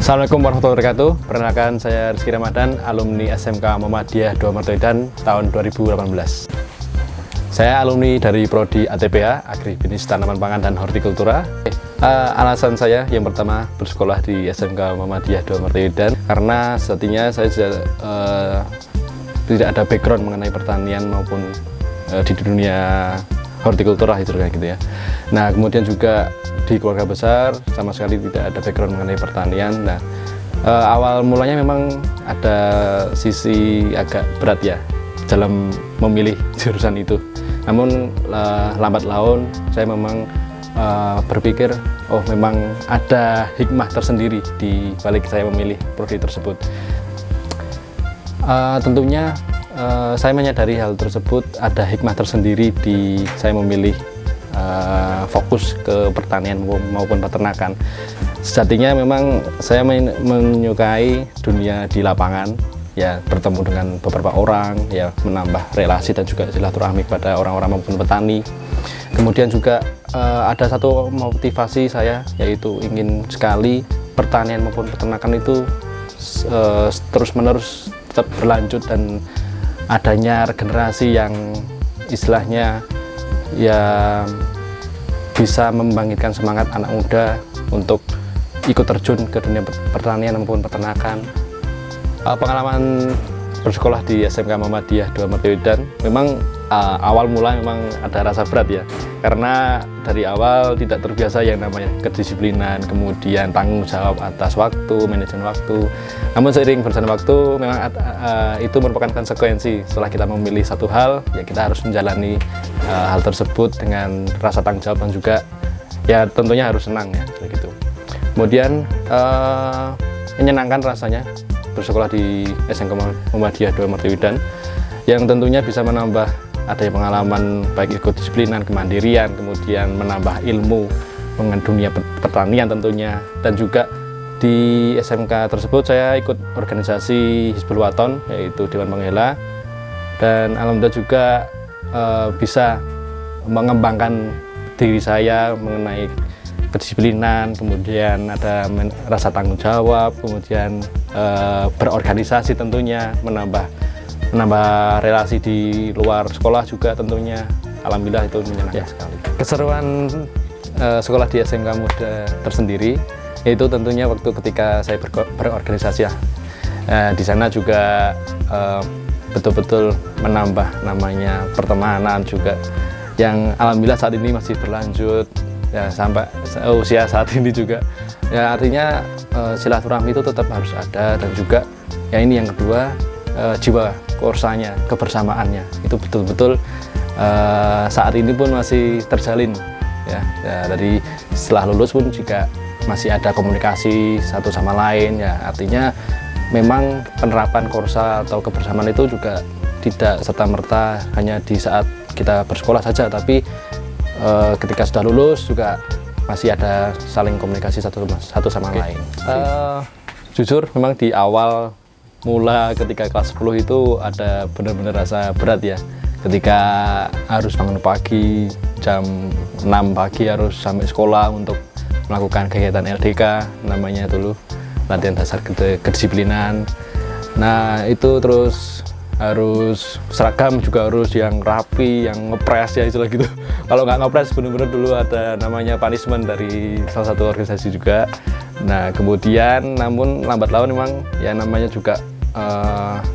Assalamualaikum warahmatullahi wabarakatuh. Perkenalkan, saya Rizky Ramadan, alumni SMK Muhammadiyah II Martoidan tahun 2018. Saya alumni dari Prodi ATPA, Agribisnis Tanaman Pangan dan Hortikultura. Alasan saya yang pertama bersekolah di SMK Muhammadiyah II Martoidan karena sejatinya saya tidak ada background mengenai pertanian maupun di dunia hortikultura itu kayak gitu ya. Nah, kemudian juga di keluarga besar sama sekali tidak ada background mengenai pertanian. Nah, awal mulanya memang ada sisi agak berat ya dalam memilih jurusan itu. Namun lambat laun saya memang berpikir, oh memang ada hikmah tersendiri di balik saya memilih prodi tersebut. Tentunya saya menyadari hal tersebut ada hikmah tersendiri di saya memilih fokus ke pertanian maupun peternakan. Sejatinya memang saya menyukai dunia di lapangan, ya bertemu dengan beberapa orang, ya menambah relasi dan juga silaturahmi pada orang-orang maupun petani. Kemudian juga ada satu motivasi saya, yaitu ingin sekali pertanian maupun peternakan itu terus-menerus tetap berlanjut dan adanya regenerasi yang istilahnya ya bisa membangkitkan semangat anak muda untuk ikut terjun ke dunia pertanian maupun peternakan. Pengalaman bersekolah di SMK Muhammadiyah II Martoidan memang awal mula memang ada rasa berat ya, karena dari awal tidak terbiasa yang namanya kedisiplinan, kemudian tanggung jawab atas waktu, manajemen waktu. Namun seiring berjalan waktu memang itu merupakan konsekuensi. Setelah kita memilih satu hal, ya kita harus menjalani hal tersebut dengan rasa tanggung jawab dan juga ya tentunya harus senang ya gitu. Kemudian menyenangkan rasanya bersekolah di SMK Muhammadiyah II Martoidan yang tentunya bisa menambah adanya pengalaman baik kedisiplinan, kemandirian, kemudian menambah ilmu mengenai dunia pertanian tentunya. Dan juga di SMK tersebut saya ikut organisasi Hizbul Waton, yaitu Dewan Penghela, dan alhamdulillah juga bisa mengembangkan diri saya mengenai kedisiplinan, kemudian ada rasa tanggung jawab, kemudian berorganisasi tentunya, menambah relasi di luar sekolah juga tentunya. Alhamdulillah itu menyenangkan sekali. Keseruan sekolah di SMK Muda tersendiri yaitu tentunya waktu ketika saya berorganisasi ya. Di sana juga betul-betul menambah namanya pertemanan juga yang alhamdulillah saat ini masih berlanjut ya sampai usia saat ini juga. Ya artinya silaturahmi itu tetap harus ada, dan juga ya ini yang kedua, jiwa korsanya, kebersamaannya itu betul-betul saat ini pun masih terjalin ya. Dari setelah lulus pun jika masih ada komunikasi satu sama lain ya, artinya memang penerapan korsa atau kebersamaan itu juga tidak serta-merta hanya di saat kita bersekolah saja, tapi ketika sudah lulus juga masih ada saling komunikasi satu sama lain. Jujur memang di awal mula ketika kelas 10 itu ada benar-benar rasa berat ya, ketika harus bangun pagi jam 6 pagi harus sampai sekolah untuk melakukan kegiatan LDK namanya dulu, latihan dasar kedisiplinan. Nah itu terus harus seragam juga harus yang rapi, yang ngepres ya istilah gitu. Kalau nggak ngepres bener-bener dulu ada namanya punishment dari salah satu organisasi juga. Nah kemudian namun lambat laun memang ya namanya juga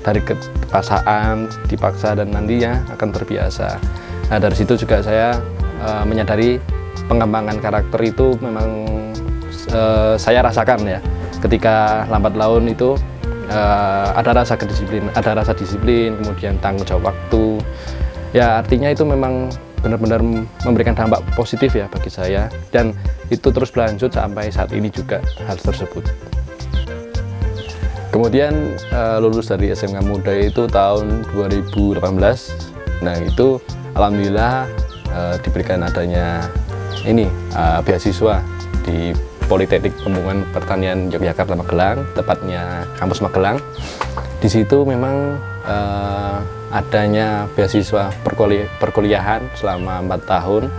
dari kebiasaan dipaksa dan nantinya akan terbiasa. Nah dari situ juga saya menyadari pengembangan karakter itu memang saya rasakan ya ketika lambat laun itu. Ada rasa kedisiplin, ada rasa disiplin, kemudian tanggung jawab waktu. Ya artinya itu memang benar-benar memberikan dampak positif ya bagi saya, dan itu terus berlanjut sampai saat ini juga hal tersebut. Kemudian lulus dari SMK Muda itu tahun 2018. Nah itu alhamdulillah diberikan adanya ini beasiswa di Politeknik Pembangunan Pertanian Yogyakarta Magelang, tepatnya kampus Magelang. Di situ memang adanya beasiswa perkuliahan selama 4 tahun,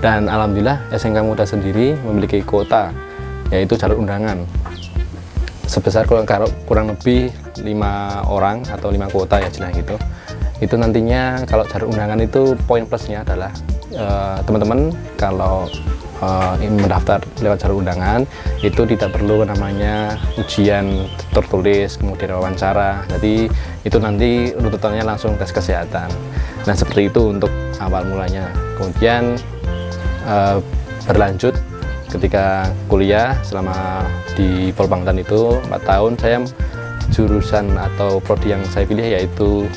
dan alhamdulillah SMK Muda sendiri memiliki kuota, yaitu jalur undangan. sebesar kurang lebih 5 orang atau 5 kuota ya jelas gitu. Itu nantinya kalau jalur undangan itu poin plusnya adalah teman-teman kalau mendaftar lewat jalur undangan itu tidak perlu namanya ujian tertulis kemudian wawancara, jadi itu nanti runutannya langsung tes kesehatan. Nah seperti itu untuk awal mulanya. Kemudian berlanjut ketika kuliah selama di Polbangtan itu 4 tahun, saya jurusan atau prodi yang saya pilih yaitu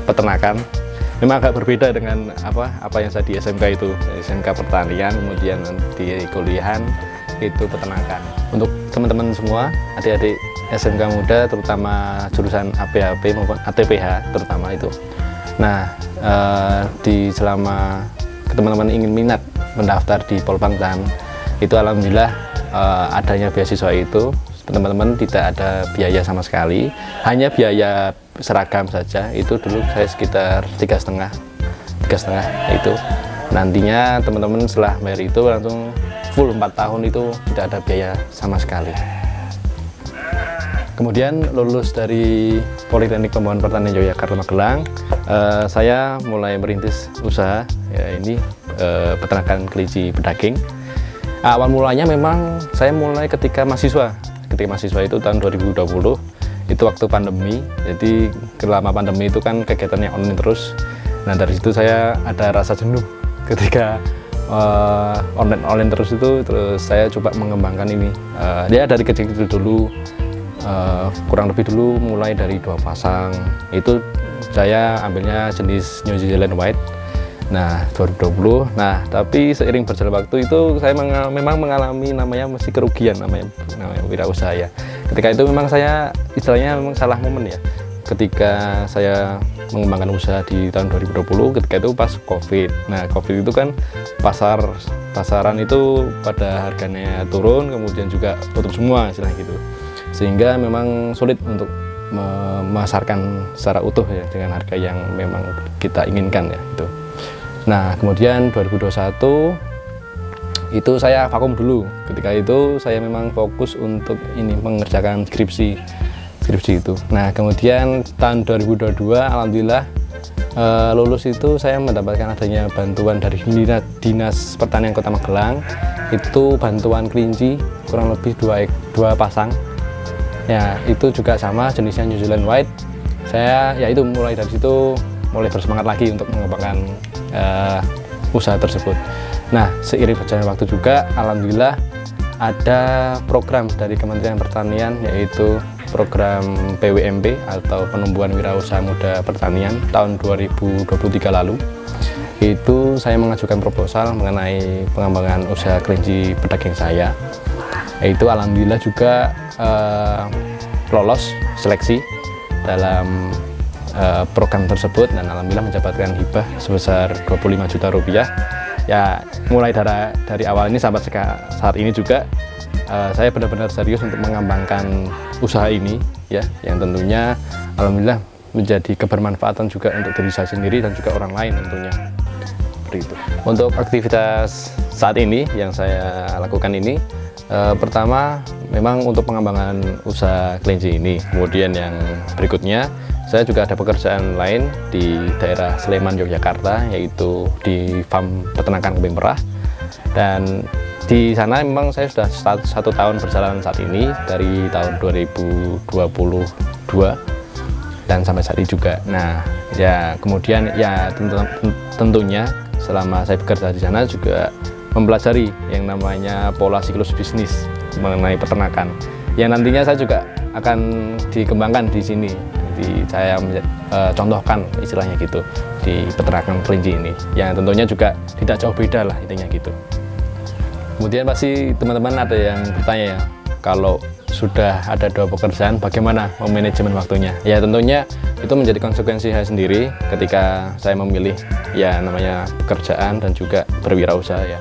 peternakan. Memang agak berbeda dengan apa yang saya di SMK itu, SMK pertanian, kemudian di kuliahan itu peternakan. Untuk teman-teman semua, adik-adik SMK muda, terutama jurusan APHP maupun ATPH terutama itu. Nah, selama teman-teman ingin minat mendaftar di Polbangtan, itu alhamdulillah adanya beasiswa itu, teman-teman tidak ada biaya sama sekali, hanya biaya seragam saja. Itu dulu saya sekitar 3,5 itu. Nantinya teman-teman setelah bayar itu langsung full 4 tahun itu tidak ada biaya sama sekali. Kemudian lulus dari Politeknik Pembangunan Pertanian Yogyakarta Magelang, saya mulai merintis usaha ya ini peternakan kelinci pedaging. Awal mulanya memang saya mulai ketika mahasiswa itu tahun 2020, itu waktu pandemi. Jadi selama pandemi itu kan kegiatannya online terus. Nah dari situ saya ada rasa jenuh ketika online terus itu, terus saya coba mengembangkan ini. Dia dari kecil-kecil dulu, kurang lebih dulu mulai dari 2 pasang. Itu saya ambilnya jenis New Zealand White. Nah 2020, nah tapi seiring berjalan waktu itu saya memang mengalami namanya mesti kerugian, namanya wirausaha ya. Ketika itu memang saya istilahnya memang salah momen ya, ketika saya mengembangkan usaha di tahun 2020, ketika itu pas COVID. Nah COVID itu kan pasaran itu pada harganya turun, kemudian juga tutup semua istilahnya gitu, sehingga memang sulit untuk memasarkan secara utuh ya dengan harga yang memang kita inginkan ya itu. Nah kemudian 2021 itu saya vakum dulu. Ketika itu saya memang fokus untuk ini mengerjakan skripsi itu. Nah kemudian tahun 2022 alhamdulillah lulus itu saya mendapatkan adanya bantuan dari Dinas Pertanian Kota Magelang. Itu bantuan kelinci kurang lebih 2 pasang ya, itu juga sama jenisnya New Zealand White. Saya ya itu mulai dari situ mulai bersemangat lagi untuk mengembangkan usaha tersebut. Nah seiring berjalan waktu juga alhamdulillah ada program dari Kementerian Pertanian, yaitu program PWMP atau Penumbuhan Wirausaha Muda Pertanian tahun 2023 lalu. Itu saya mengajukan proposal mengenai pengembangan usaha kelinci pedaging saya. Itu alhamdulillah juga lolos seleksi dalam program tersebut, dan alhamdulillah mendapatkan hibah sebesar 25 juta rupiah. Ya mulai dari awal ini sampai saat ini juga saya benar-benar serius untuk mengembangkan usaha ini ya, yang tentunya alhamdulillah menjadi kebermanfaatan juga untuk diri saya sendiri dan juga orang lain tentunya. Seperti itu. Untuk aktivitas saat ini yang saya lakukan ini, pertama memang untuk pengembangan usaha kelinci ini. Kemudian yang berikutnya saya juga ada pekerjaan lain di daerah Sleman, Yogyakarta, yaitu di farm peternakan kambing merah. Dan di sana memang saya sudah 1 tahun berjalan saat ini, dari tahun 2022 dan sampai saat ini juga. Nah ya kemudian ya tentunya selama saya bekerja di sana juga mempelajari yang namanya pola siklus bisnis mengenai peternakan, yang nantinya saya juga akan dikembangkan di sini. Jadi saya contohkan istilahnya gitu di peternakan kelinci ini, yang tentunya juga tidak jauh beda lah intinya gitu. Kemudian pasti teman-teman ada yang bertanya ya, kalau sudah ada 2 pekerjaan bagaimana memanajemen waktunya? Ya tentunya itu menjadi konsekuensi saya sendiri ketika saya memilih ya namanya pekerjaan dan juga berwirausaha ya.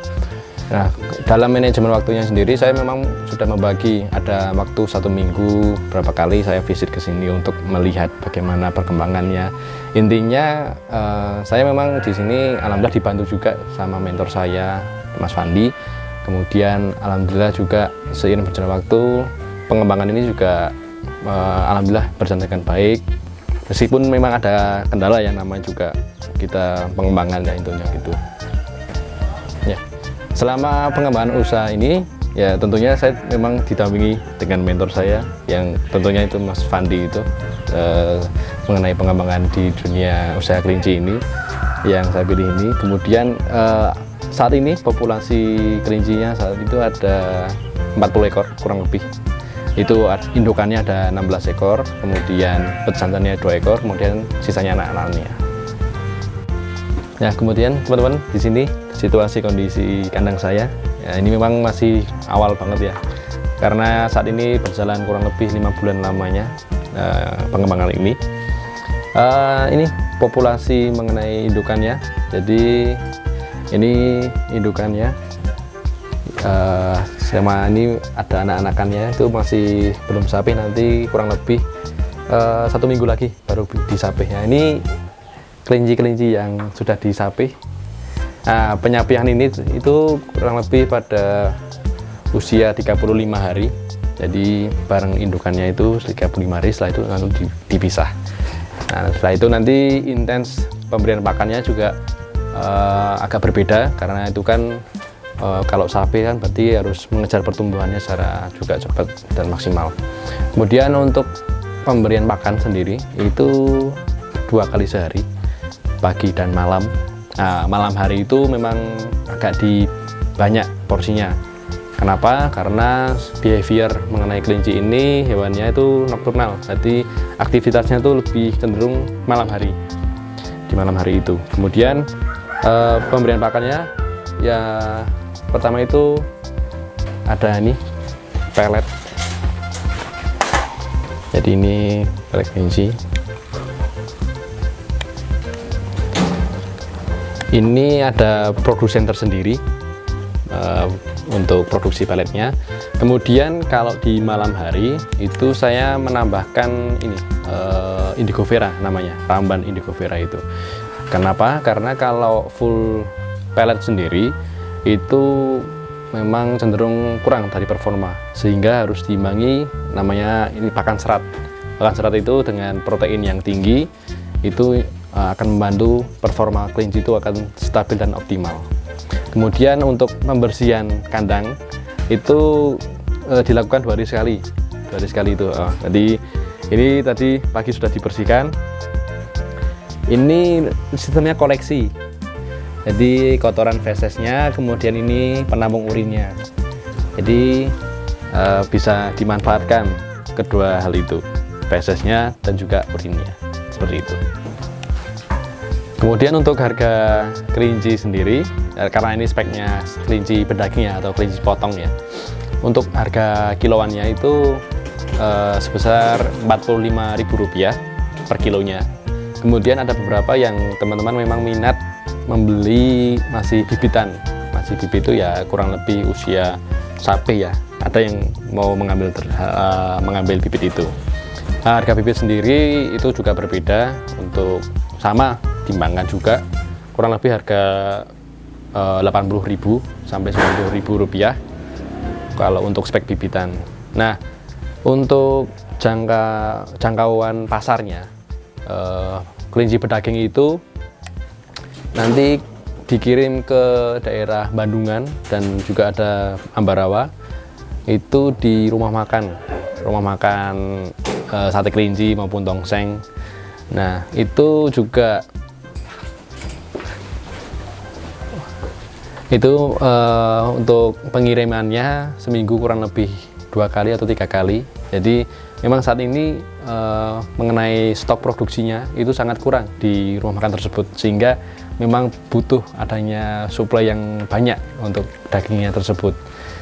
Nah dalam manajemen waktunya sendiri saya memang sudah membagi, ada waktu 1 minggu berapa kali saya visit ke sini untuk melihat bagaimana perkembangannya. Intinya saya memang di sini alhamdulillah dibantu juga sama mentor saya Mas Fandi. Kemudian alhamdulillah juga seiring berjalan waktu pengembangan ini juga alhamdulillah berjalan dengan baik, meskipun memang ada kendala yang namanya juga kita pengembangan ya intinya gitu ya. Selama pengembangan usaha ini ya tentunya saya memang didampingi dengan mentor saya yang tentunya itu Mas Fandi itu mengenai pengembangan di dunia usaha kelinci ini yang saya pilih ini. Kemudian saat ini populasi kelincinya saat itu ada 40 ekor kurang lebih. Itu indukannya ada 16 ekor, kemudian pejantannya 2 ekor, kemudian sisanya anak-anaknya. Nah, kemudian teman-teman di sini situasi kondisi kandang saya. Ya, ini memang masih awal banget ya, karena saat ini berjalan kurang lebih 5 bulan lamanya pengembangan ini. Ini populasi mengenai indukannya. Jadi ini indukannya. Sama ini ada anak-anakannya itu masih belum sapih, nanti kurang lebih 1 minggu lagi baru disapih. Nah, ini kelinci-kelinci yang sudah disapih. Nah, penyapihan ini itu kurang lebih pada usia 35 hari. Jadi bareng indukannya itu 35 hari, setelah itu lalu dipisah. Nah, setelah itu nanti intens pemberian pakannya juga agak berbeda, karena itu kan kalau sapi kan berarti harus mengejar pertumbuhannya secara juga cepat dan maksimal. Kemudian untuk pemberian pakan sendiri itu 2 kali sehari, pagi dan malam. Nah, malam hari itu memang agak banyak porsinya. Kenapa? Karena behavior mengenai kelinci ini hewannya itu nokturnal, jadi aktivitasnya itu lebih cenderung malam hari, di malam hari itu. Kemudian pemberian pakannya ya pertama itu ada ini pelet. Jadi ini pelet kelinci. Ini ada produsen tersendiri untuk produksi peletnya. Kemudian kalau di malam hari itu saya menambahkan ini indigo vera namanya, ramban indigo vera itu. Kenapa? Karena kalau full pelet sendiri itu memang cenderung kurang dari performa, sehingga harus diimbangi namanya ini pakan serat. Pakan serat itu dengan protein yang tinggi itu akan membantu performa kelinci itu akan stabil dan optimal. Kemudian untuk pembersihan kandang itu dilakukan 2 hari sekali. 2 hari sekali itu. Jadi ini tadi pagi sudah dibersihkan. Ini sistemnya koleksi. Jadi kotoran fesesnya, kemudian ini penampung urinnya. Jadi bisa dimanfaatkan kedua hal itu, fesesnya dan juga urinnya, seperti itu. Kemudian untuk harga kelinci sendiri, karena ini speknya kelinci pedaging ya, atau kelinci potong ya. Untuk harga kiloannya itu sebesar Rp45.000 per kilonya. Kemudian ada beberapa yang teman-teman memang minat membeli masih bibitan. Masih bibit itu ya kurang lebih usia sapi ya. Ada yang mau mengambil bibit itu. Nah, harga bibit sendiri itu juga berbeda, untuk sama timbangan juga kurang lebih harga Rp80.000 sampai Rp90.000 kalau untuk spek bibitan. Nah, untuk jangkauan pasarnya, kelinci pedaging itu nanti dikirim ke daerah Bandungan dan juga ada Ambarawa, itu di rumah makan sate kelinci maupun tongseng. Nah, itu juga untuk pengirimannya seminggu kurang lebih 2 kali atau 3 kali. Jadi memang saat ini mengenai stok produksinya itu sangat kurang di rumah makan tersebut, sehingga memang butuh adanya suplai yang banyak untuk dagingnya tersebut.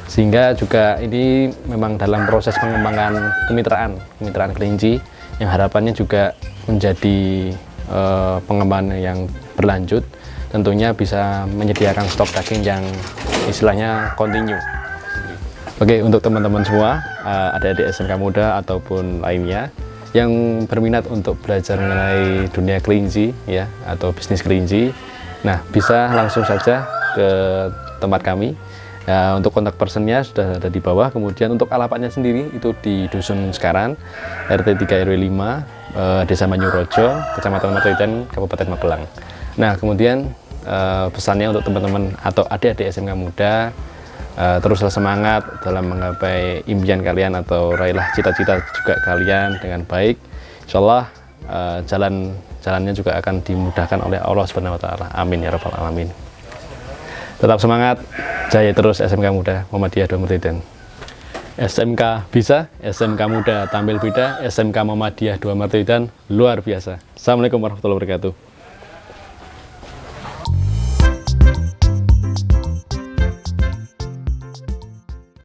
Sehingga juga ini memang dalam proses pengembangan kemitraan kelinci yang harapannya juga menjadi pengembangan yang berlanjut, tentunya bisa menyediakan stok daging yang istilahnya kontinu. Oke, untuk teman-teman semua, adik-adik SMK muda ataupun lainnya yang berminat untuk belajar mengenai dunia kelinci ya, atau bisnis kelinci, nah bisa langsung saja ke tempat kami Ya, untuk kontak personnya sudah ada di bawah. Kemudian untuk alamatnya sendiri itu di Dusun Sekaran, RT 3 RW 5, Desa Manyurojo, Kecamatan Matoidan, Kabupaten Magelang. Nah, kemudian pesannya untuk teman-teman atau adik-adik SMK Muda, teruslah semangat dalam menggapai impian kalian atau raihlah cita-cita juga kalian dengan baik. Insya Allah jalannya juga akan dimudahkan oleh Allah Subhanahu Wa Taala. Amin ya Rabbal Alamin. Tetap semangat, jaya terus SMK Muda Muhammadiyah 2 Martiden. SMK bisa, SMK Muda tampil beda, SMK Muhammadiyah 2 Martiden luar biasa. Assalamualaikum warahmatullahi wabarakatuh.